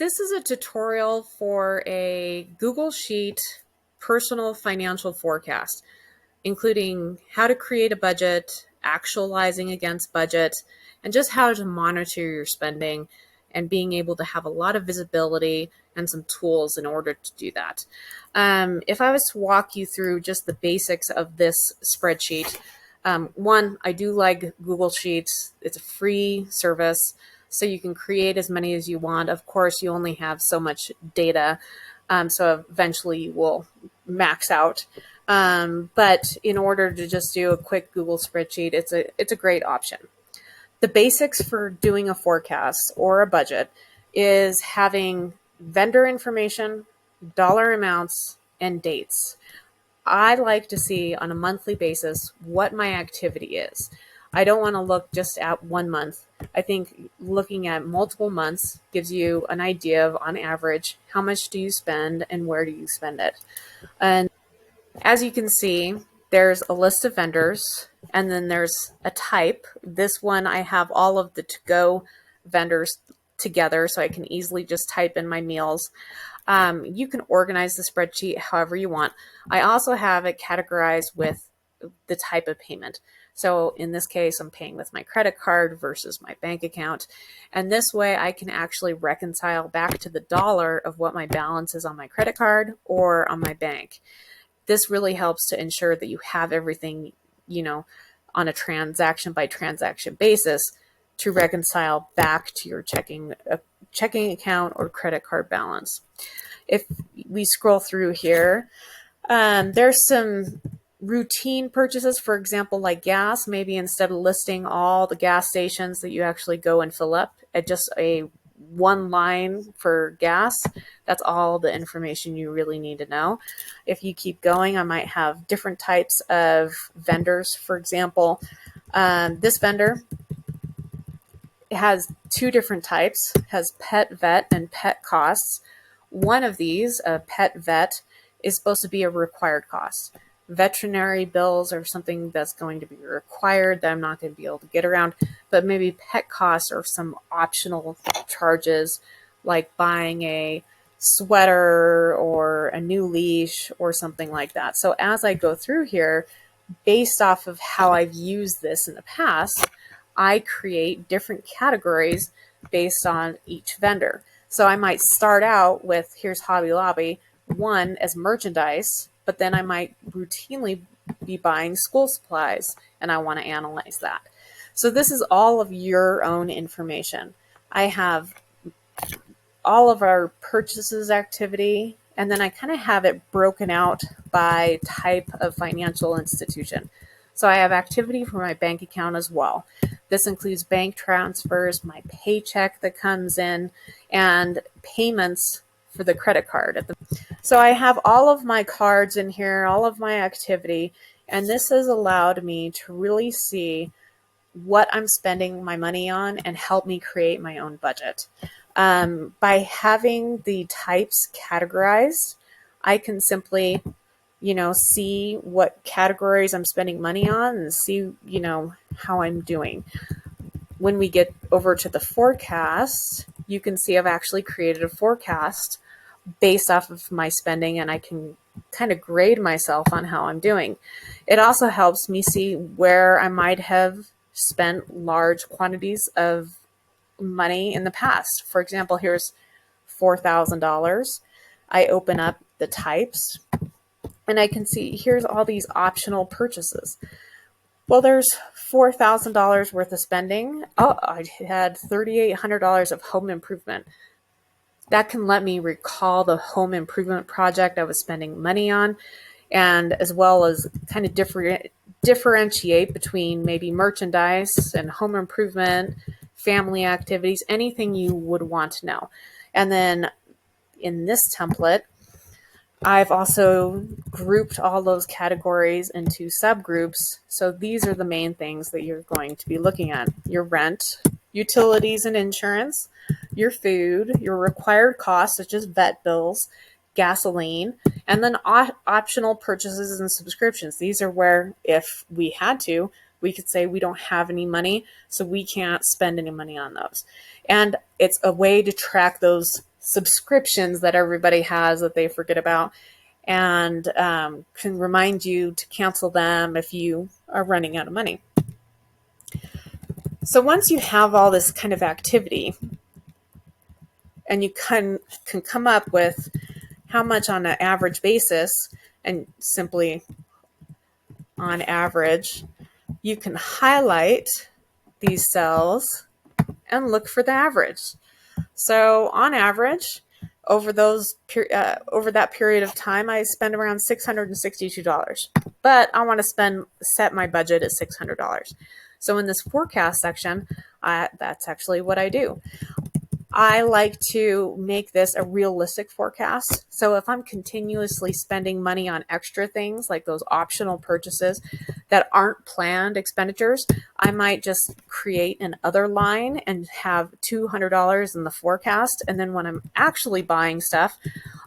This is a tutorial for a Google Sheet personal financial forecast, including how to create a budget, actualizing against budget, and just how to monitor your spending and being able to have a lot of visibility and some tools in order to do that. If I was to walk you through just the basics of this spreadsheet, one, I do like Google Sheets. It's a free service, so you can create as many as you want. Of course, you only have so much data, so eventually you will max out. But in order to just do a quick Google spreadsheet, it's a great option. The basics for doing a forecast or a budget is having vendor information, dollar amounts, and dates. I like to see on a monthly basis what my activity is. I don't want to look just at 1 month. I think looking at multiple months gives you an idea of, on average, how much do you spend and where do you spend it. And as you can see, there's a list of vendors, and then there's a type. This one, I have all of the to-go vendors together, so I can easily just type in my meals. You can organize the spreadsheet however you want. I also have it categorized with the type of payment. So in this case, I'm paying with my credit card versus my bank account. And this way I can actually reconcile back to the dollar of what my balance is on my credit card or on my bank. This really helps to ensure that you have everything, on a transaction by transaction basis to reconcile back to your checking account or credit card balance. If we scroll through here, there's some routine purchases, for example, like gas. Maybe instead of listing all the gas stations that you actually go and fill up at just a one line for gas, that's all the information you really need to know. If you keep going, I might have different types of vendors. For example, this vendor has two different types, has pet vet and pet costs. One of these, a pet vet, is supposed to be a required cost. Veterinary bills are something that's going to be required that I'm not going to be able to get around, but maybe pet costs are some optional charges, like buying a sweater or a new leash or something like that. So as I go through here, based off of how I've used this in the past, I create different categories based on each vendor. So I might start out with, here's Hobby Lobby, one as merchandise, but then I might routinely be buying school supplies, and I want to analyze that. So this is all of your own information. I have all of our purchases activity, and then I kind of have it broken out by type of financial institution. So I have activity for my bank account as well. This includes bank transfers, my paycheck that comes in, and payments for the credit card. So I have all of my cards in here, all of my activity, and this has allowed me to really see what I'm spending my money on and help me create my own budget. By having the types categorized, I can simply see what categories I'm spending money on and see, how I'm doing. When we get over to the forecast, you can see I've actually created a forecast based off of my spending, and I can kind of grade myself on how I'm doing. It also helps me see where I might have spent large quantities of money in the past. For example, here's $4,000. I open up the types, and I can see here's all these optional purchases. Well, there's $4,000 worth of spending. Oh, I had $3,800 of home improvement. That can let me recall the home improvement project I was spending money on, and as well as kind of differentiate between maybe merchandise and home improvement, family activities, anything you would want to know. And then in this template, I've also grouped all those categories into subgroups. So these are the main things that you're going to be looking at: your rent, utilities and insurance, your food, your required costs such as vet bills, gasoline, and then optional purchases and subscriptions. These are where, if we had to, we could say we don't have any money, so we can't spend any money on those. And it's a way to track those subscriptions that everybody has that they forget about, and can remind you to cancel them if you are running out of money. So once you have all this kind of activity, and you can come up with how much on an average basis, and simply on average, you can highlight these cells and look for the average. So on average, over that period of time, I spend around $662. But I want to set my budget at $600. So in this forecast section, that's actually what I do. I like to make this a realistic forecast. So if I'm continuously spending money on extra things like those optional purchases that aren't planned expenditures, I might just create an other line and have $200 in the forecast. And then when I'm actually buying stuff,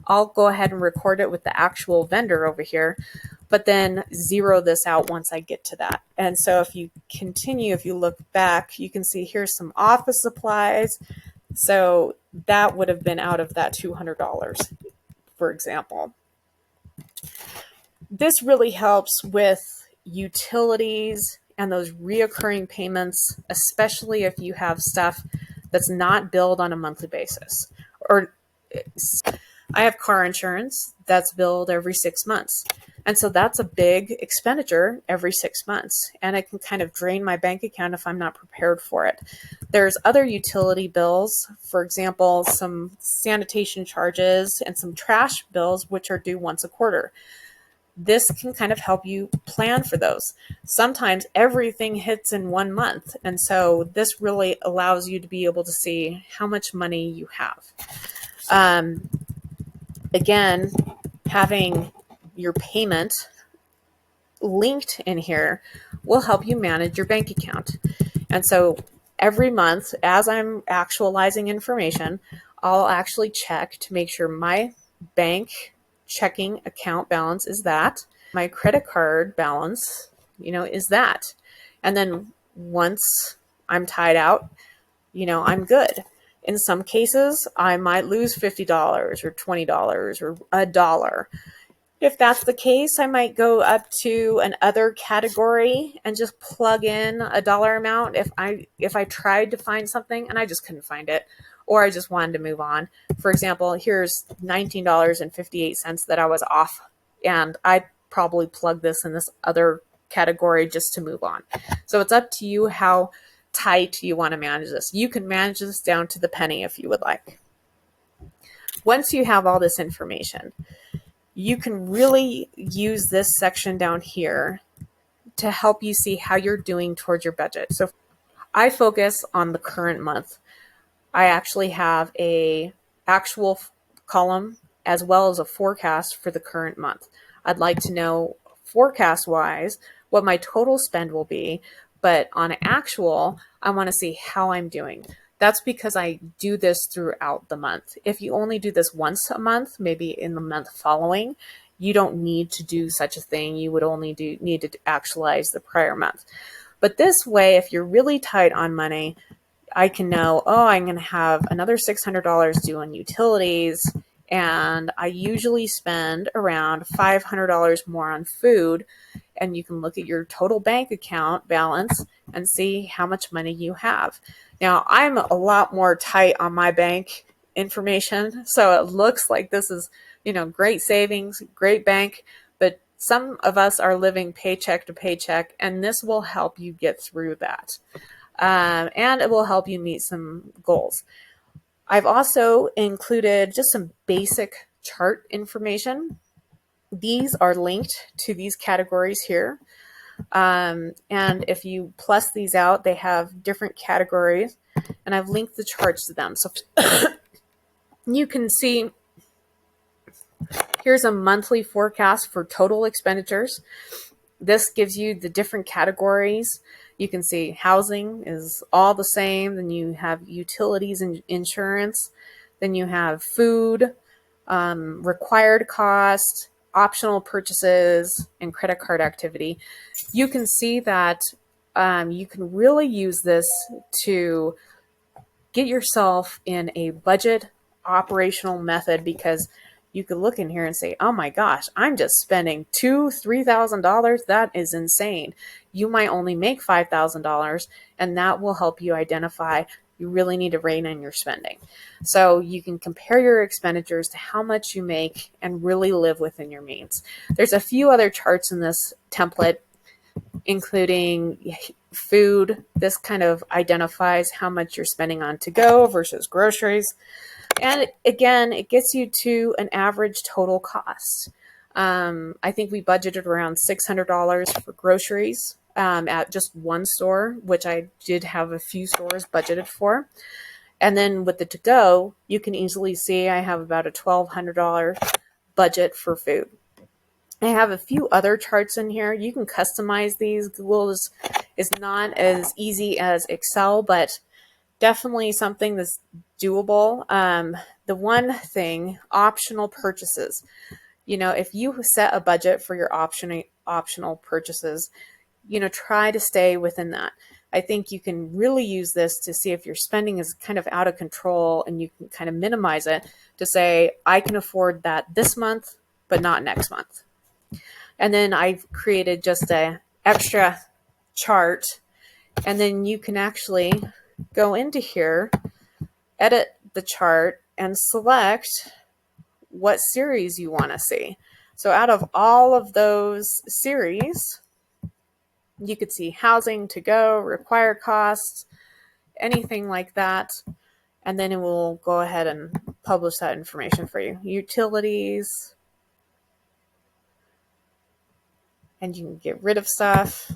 I'll go ahead and record it with the actual vendor over here, but then zero this out once I get to that. And so if you look back, you can see here's some office supplies. So that would have been out of that $200, for example. This really helps with utilities and those reoccurring payments, especially if you have stuff that's not billed on a monthly basis. Or I have car insurance that's billed every 6 months. And so that's a big expenditure every 6 months. And it can kind of drain my bank account if I'm not prepared for it. There's other utility bills, for example, some sanitation charges and some trash bills, which are due once a quarter. This can kind of help you plan for those. Sometimes everything hits in 1 month. And so this really allows you to be able to see how much money you have. Again, having your payment linked in here will help you manage your bank account. And so every month, as I'm actualizing information, I'll actually check to make sure my bank checking account balance is that, my credit card balance, is that. And then once I'm tied out, I'm good. In some cases, I might lose $50 or $20 or $1. If that's the case, I might go up to an other category and just plug in a dollar amount if I tried to find something and I just couldn't find it, or I just wanted to move on. For example, here's $19.58 that I was off, and I probably plug this in this other category just to move on. So it's up to you how tight you want to manage this. You can manage this down to the penny if you would like. Once you have all this information, you can really use this section down here to help you see how you're doing towards your budget. So I focus on the current month. I actually have a actual column as well as a forecast for the current month. I'd like to know forecast wise what my total spend will be, but on actual, I want to see how I'm doing. That's because I do this throughout the month. If you only do this once a month, maybe in the month following, you don't need to do such a thing. You would only need to actualize the prior month. But this way, if you're really tight on money, I can know, I'm going to have another $600 due on utilities, and I usually spend around $500 more on food. And you can look at your total bank account balance and see how much money you have. Now, I'm a lot more tight on my bank information, so it looks like this is, great savings, great bank, but some of us are living paycheck to paycheck, and this will help you get through that. And it will help you meet some goals. I've also included just some basic chart information. These are linked to these categories here. And if you plus these out, they have different categories, and I've linked the charts to them. So you can see here's a monthly forecast for total expenditures. This gives you the different categories. You can see housing is all the same. Then you have utilities and insurance. Then you have food, required cost, optional purchases, and credit card activity. You can see that you can really use this to get yourself in a budget operational method, because you could look in here and say, oh my gosh, I'm just spending $2,000-$3,000. That is insane. You might only make $5,000, and that will help you identify you really need to rein in your spending. So you can compare your expenditures to how much you make and really live within your means. There's a few other charts in this template, including food. This kind of identifies how much you're spending on to go versus groceries. And again, it gets you to an average total cost. I think we budgeted around $600 for groceries at just one store, which I did have a few stores budgeted for. And then with the to-go, you can easily see I have about a $1,200 budget for food. I have a few other charts in here. You can customize these. Google is not as easy as Excel, but definitely something that's doable. The one thing, optional purchases. If you set a budget for your optional purchases, try to stay within that. I think you can really use this to see if your spending is kind of out of control, and you can kind of minimize it to say, I can afford that this month, but not next month. And then I've created just an extra chart, and then you can actually go into here, edit the chart, and select what series you want to see. So out of all of those series, you could see housing, to go, required costs, anything like that. And then it will go ahead and publish that information for you. Utilities, and you can get rid of stuff.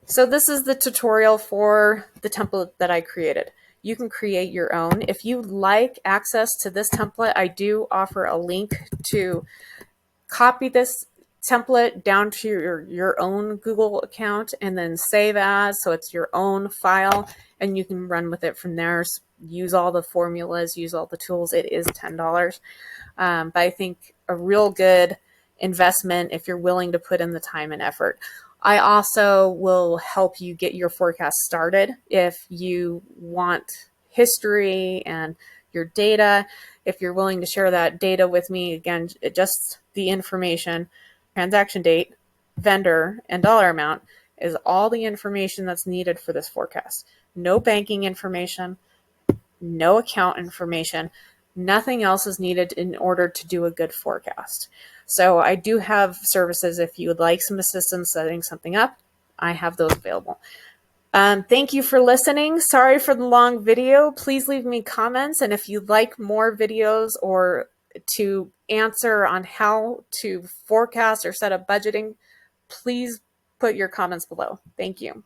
So this is the tutorial for the template that I created. You can create your own. If you like access to this template, I do offer a link to copy this template down to your own Google account and then save as, so it's your own file, and you can run with it from there. Use all the formulas, use all the tools. It is $10. But I think a real good investment if you're willing to put in the time and effort. I also will help you get your forecast started if you want history and your data. If you're willing to share that data with me, again, just the information, transaction date, vendor, and dollar amount is all the information that's needed for this forecast. No banking information, no account information, nothing else is needed in order to do a good forecast. So I do have services if you would like some assistance setting something up. I have those available. Thank you for listening. Sorry for the long video. Please leave me comments. And if you'd like more videos or to answer on how to forecast or set up budgeting, please put your comments below. Thank you.